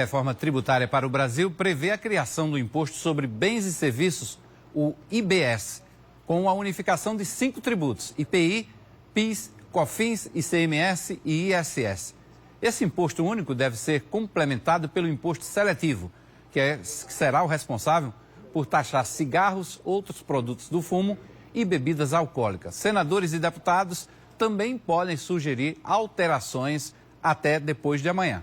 A reforma tributária para o Brasil prevê a criação do Imposto sobre Bens e Serviços, o IBS, com a unificação de 5 tributos: IPI, PIS, COFINS, ICMS e ISS. Esse imposto único deve ser complementado pelo imposto seletivo, que será o responsável por taxar cigarros, outros produtos do fumo e bebidas alcoólicas. Senadores e deputados também podem sugerir alterações até depois de amanhã.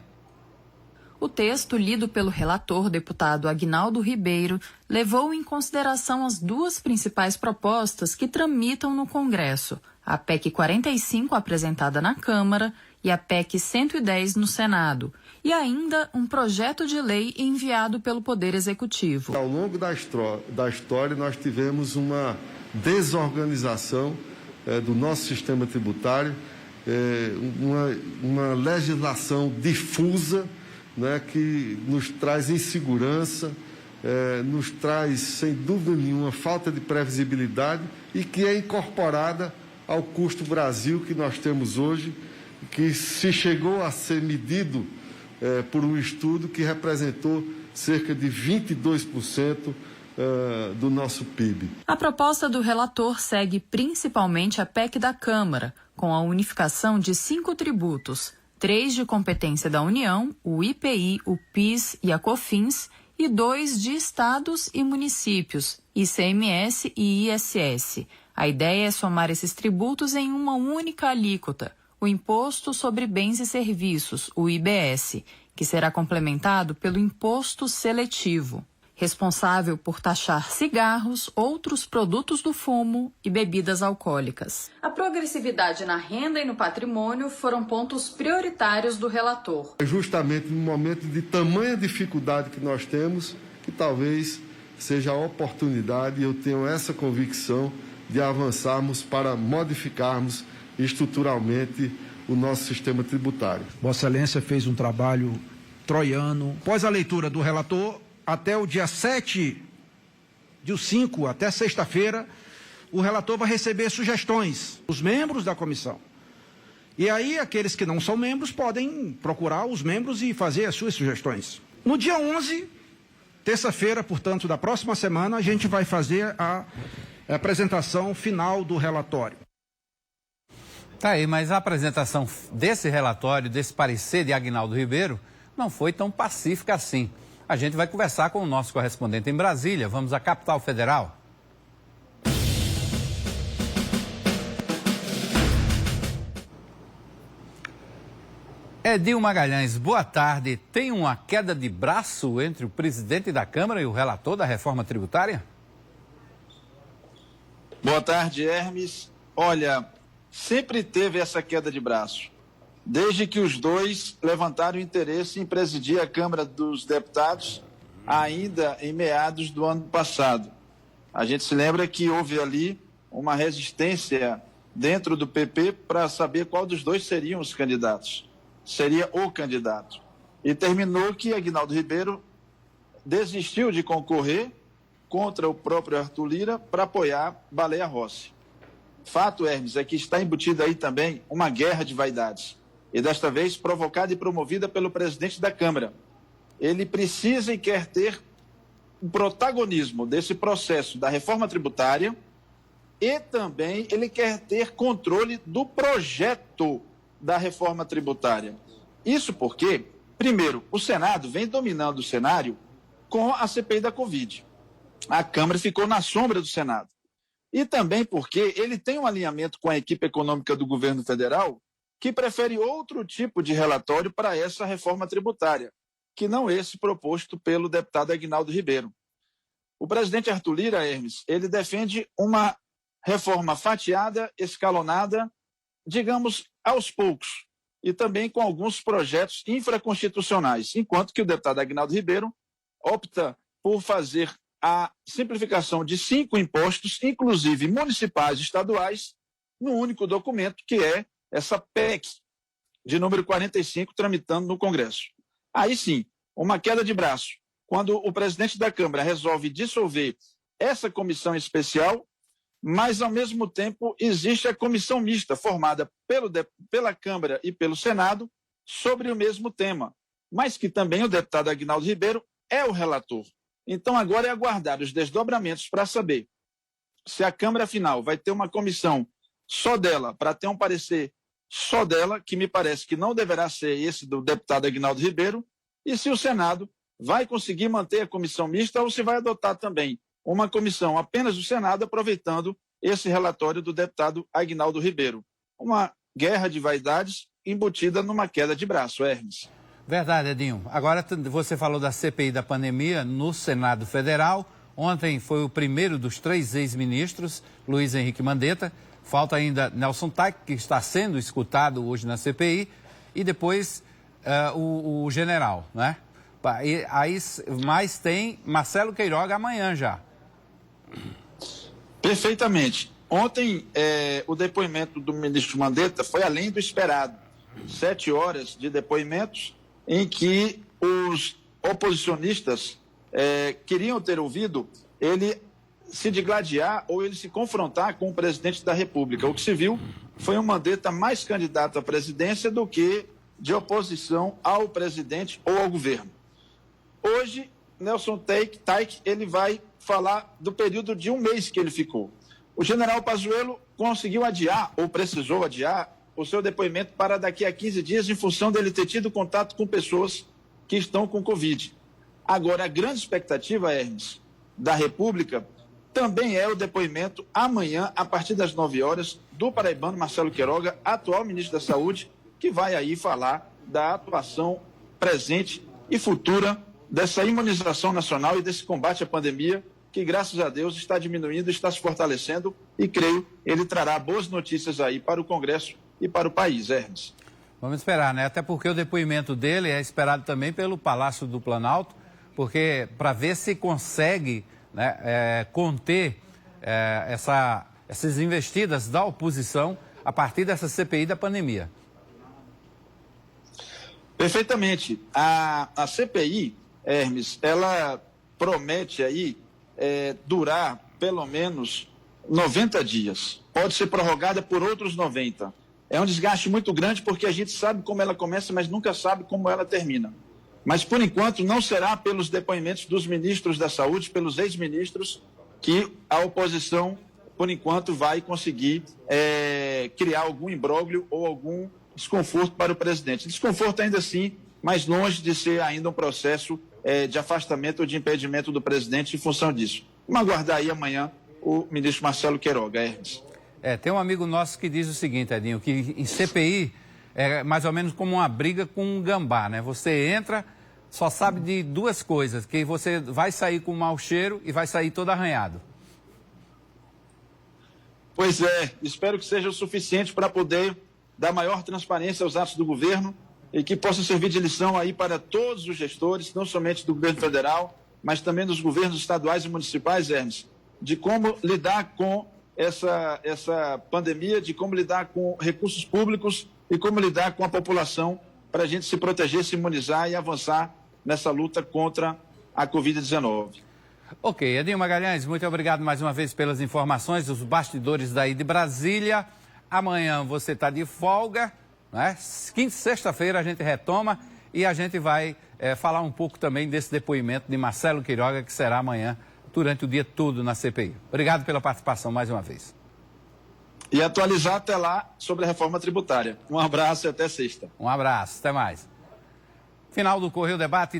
O texto, lido pelo relator, deputado Aguinaldo Ribeiro, levou em consideração as 2 principais propostas que tramitam no Congresso: a PEC 45, apresentada na Câmara, e a PEC 110 no Senado, e ainda um projeto de lei enviado pelo Poder Executivo. Ao longo da história, nós tivemos uma desorganização do nosso sistema tributário, uma legislação difusa, né, que nos traz insegurança, nos traz, sem dúvida nenhuma, falta de previsibilidade e que é incorporada ao custo Brasil que nós temos hoje, que se chegou a ser medido por um estudo que representou cerca de 22% do nosso PIB. A proposta do relator segue principalmente a PEC da Câmara, com a unificação de 5 tributos: 3 de competência da União, o IPI, o PIS e a COFINS, e 2 de estados e municípios, ICMS e ISS. A ideia é somar esses tributos em uma única alíquota, o Imposto sobre Bens e Serviços, o IBS, que será complementado pelo Imposto Seletivo, responsável por taxar cigarros, outros produtos do fumo e bebidas alcoólicas. A progressividade na renda e no patrimônio foram pontos prioritários do relator. É justamente no momento de tamanha dificuldade que nós temos, que talvez seja a oportunidade, e eu tenho essa convicção, de avançarmos para modificarmos estruturalmente o nosso sistema tributário. Vossa Excelência fez um trabalho troiano. Após a leitura do relator, até o dia 7/5, até sexta-feira, o relator vai receber sugestões dos membros da comissão. E aí, aqueles que não são membros podem procurar os membros e fazer as suas sugestões. No dia 11, terça-feira, portanto, da próxima semana, a gente vai fazer a apresentação final do relatório. Tá aí, mas a apresentação desse relatório, desse parecer de Aguinaldo Ribeiro, não foi tão pacífica assim. A gente vai conversar com o nosso correspondente em Brasília. Vamos à capital federal. Edil Magalhães, boa tarde. Tem uma queda de braço entre o presidente da Câmara e o relator da reforma tributária? Boa tarde, Hermes. Olha, sempre teve essa queda de braço, desde que os dois levantaram interesse em presidir a Câmara dos Deputados, ainda em meados do ano passado. A gente se lembra que houve ali uma resistência dentro do PP para saber qual dos dois seriam os candidatos. Seria o candidato. E terminou que Aguinaldo Ribeiro desistiu de concorrer contra o próprio Arthur Lira para apoiar Baleia Rossi. Fato, Hermes, é que está embutida aí também uma guerra de vaidades, e desta vez provocada e promovida pelo presidente da Câmara. Ele precisa e quer ter o protagonismo desse processo da reforma tributária e também ele quer ter controle do projeto da reforma tributária. Isso porque, primeiro, o Senado vem dominando o cenário com a CPI da Covid. A Câmara ficou na sombra do Senado. E também porque ele tem um alinhamento com a equipe econômica do governo federal que prefere outro tipo de relatório para essa reforma tributária, que não esse proposto pelo deputado Aguinaldo Ribeiro. O presidente Arthur Lira, Hermes, ele defende uma reforma fatiada, escalonada, digamos, aos poucos, e também com alguns projetos infraconstitucionais, enquanto que o deputado Aguinaldo Ribeiro opta por fazer a simplificação de 5 impostos, inclusive municipais e estaduais, no único documento que é essa PEC de número 45 tramitando no Congresso. Aí sim, uma queda de braço. Quando o presidente da Câmara resolve dissolver essa comissão especial, mas ao mesmo tempo existe a comissão mista formada pela Câmara e pelo Senado sobre o mesmo tema, mas que também o deputado Aguinaldo Ribeiro é o relator. Então, agora é aguardar os desdobramentos para saber se a Câmara final vai ter uma comissão só dela, para ter um parecer só dela, que me parece que não deverá ser esse do deputado Aguinaldo Ribeiro, e se o Senado vai conseguir manter a comissão mista ou se vai adotar também uma comissão apenas do Senado, aproveitando esse relatório do deputado Aguinaldo Ribeiro. Uma guerra de vaidades embutida numa queda de braço, Hermes. Verdade, Edinho. Agora você falou da CPI da pandemia no Senado Federal. Ontem foi o primeiro dos 3 ex-ministros, Luiz Henrique Mandetta. Falta ainda Nelson Taik, que está sendo escutado hoje na CPI. E depois o general, né? E aí, mais tem Marcelo Queiroga amanhã já. Perfeitamente. Ontem, o depoimento do ministro Mandetta foi além do esperado. 7 horas de depoimentos em que os oposicionistas queriam ter ouvido ele se digladiar ou ele se confrontar com o presidente da República. O que se viu foi um Mandetta mais candidato à presidência do que de oposição ao presidente ou ao governo. Hoje, Nelson Taik, ele vai falar do período de 1 mês que ele ficou. O general Pazuello conseguiu adiar, ou precisou adiar, o seu depoimento para daqui a 15 dias, em função dele ter tido contato com pessoas que estão com Covid. Agora, a grande expectativa, Hermes, da República, também é o depoimento amanhã, a partir das 9 horas, do paraibano Marcelo Queiroga, atual ministro da Saúde, que vai aí falar da atuação presente e futura dessa imunização nacional e desse combate à pandemia, que, graças a Deus, está diminuindo, está se fortalecendo e, creio, ele trará boas notícias aí para o Congresso e para o país, Hermes. Vamos esperar, né? Até porque o depoimento dele é esperado também pelo Palácio do Planalto, porque para ver se consegue, né, conter essas investidas da oposição a partir dessa CPI da pandemia. Perfeitamente. A CPI, Hermes, ela promete aí durar pelo menos 90 dias. Pode ser prorrogada por outros 90. É um desgaste muito grande porque a gente sabe como ela começa, mas nunca sabe como ela termina. Mas, por enquanto, não será pelos depoimentos dos ministros da Saúde, pelos ex-ministros, que a oposição, por enquanto, vai conseguir criar algum imbróglio ou algum desconforto para o presidente. Desconforto ainda assim, mas longe de ser ainda um processo de afastamento ou de impedimento do presidente em função disso. Vamos aguardar aí amanhã o ministro Marcelo Queiroga, Hermes. Tem um amigo nosso que diz o seguinte, Edinho, que em CPI é mais ou menos como uma briga com um gambá, né? Você entra, só sabe de 2 coisas, que você vai sair com mau cheiro e vai sair todo arranhado. Pois espero que seja o suficiente para poder dar maior transparência aos atos do governo e que possa servir de lição aí para todos os gestores, não somente do governo federal, mas também dos governos estaduais e municipais, Hermes, de como lidar com essa pandemia, de como lidar com recursos públicos e como lidar com a população para a gente se proteger, se imunizar e avançar nessa luta contra a Covid-19. Ok, Edinho Magalhães, muito obrigado mais uma vez pelas informações, os bastidores daí de Brasília. Amanhã você está de folga, né? Quinta e sexta-feira a gente retoma e a gente vai falar um pouco também desse depoimento de Marcelo Queiroga, que será amanhã, durante o dia todo na CPI. Obrigado pela participação mais uma vez. E atualizar até lá sobre a reforma tributária. Um abraço e até sexta. Um abraço, até mais. Final do Correio Debate.